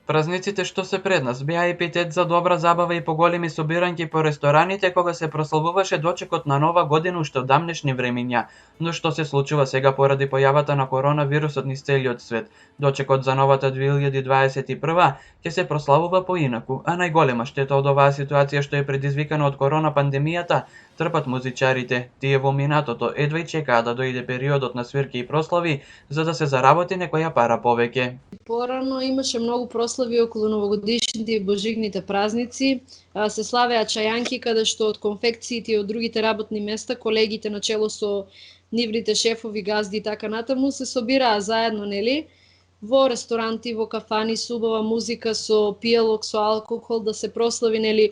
Празниците што се пред нас беа епитет за добра забава и поголеми собирањки по рестораните кога се прославуваше дочекот на нова година уште од давнешни времиња. Но што се случува сега поради појавата на коронавирусот низ целиот свет? Дочекот за новата 2021 ќе се прославува поинаку, а најголема штета од оваа ситуација што е предизвикана од корона пандемијата трпат музичарите. Тие во минатото едва и чекаат да дојде периодот на свирки и прослави за да се заработи некоја пара повеќе. Порано имаше многу прослави околу новогодишните и божигните празници. Се славеа чајанки каде што од конфекциите и од другите работни места колегите начело со нивните шефови, газди и така натаму се собираа заедно, нели, во ресторанти, во кафани со убава музика, со пиелок, со алкохол да се прослави, нели,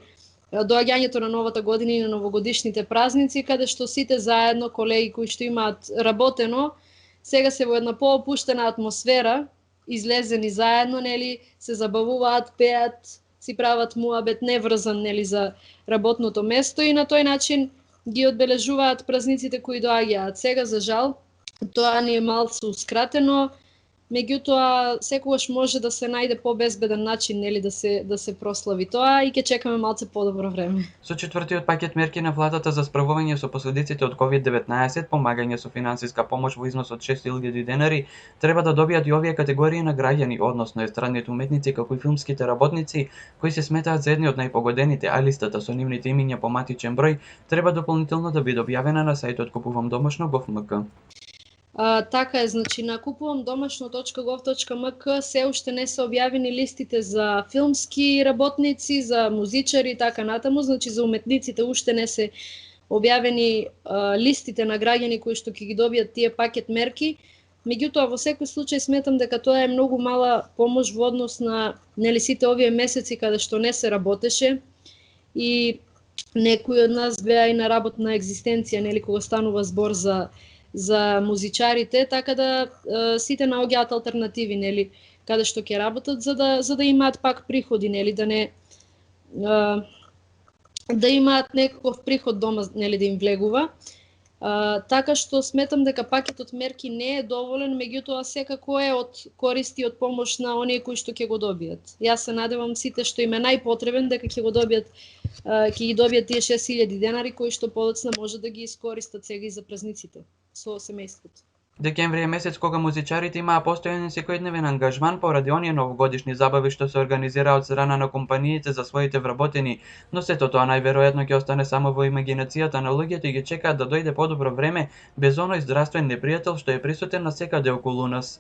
доаѓањето на новата година и на новогодишните празници, каде што сите заедно колеги кои што имаат работено, сега се во една поопуштена атмосфера, излезени заедно, нели, се забавуваат, пеат, си прават муабет неврзан, нели, за работното место и на тој начин ги одбележуваат празниците кои доаѓаат. Сега, за жал, тоа ни е малкуускратено, меѓутоа секогаш може да се најде побезбеден начин, нели, да се прослави тоа и ќе чекаме малце подобро време. Со четвртиот пакет мерки на владата за справување со последиците од COVID-19, помагање со финансиска помош во износ од 6.000 денари, треба да добијат и овие категории на граѓани, односно естрадните уметници како и филмските работници, кои се сметаат за едни од најпогодените, а листата со нивните имиња по матичен број треба дополнително да биде објавена на сајтот купувамдомашно.gov.mk. Така е, значи на купувамдомашно.gov.mk се уште не се објавени листите за филмски работници, за музичари и така натаму, значи за уметниците уште не се објавени листите на граѓани кои што ќе ги добијат тие пакет мерки. Меѓутоа во секој случај сметам дека тоа е многу мала помош во однос на, нели, сите овие месеци каде што не се работеше и некои од нас беа и на работна екзистенција, нели, кога станува збор за музичарите, така да сите наоѓаат алтернативи, нели, каде што ќе работат за да имаат пак приходи, нели, да имаат некаков приход дома, нели, да им влегува. Така што сметам дека пакетот мерки не е доволен, меѓутоа секако е од користи од помош на оние кои што ќе го добијат. Јас се надевам сите што им е најпотребен дека ќе ги добијат тие 6.000 денари кои што подоцна може да ги искористат сега и за празниците со семејството. Декември е месец кога музичарите имаа постојан секојдневен ангажман поради оние новогодишни забави што се организираат од страна на компаниите за своите вработени, но сето тоа најверојатно ќе остане само во имагинацијата на луѓето и ги чекаат да дојде подобро време без оној здравствен непријател што е присутен насекаде околу нас.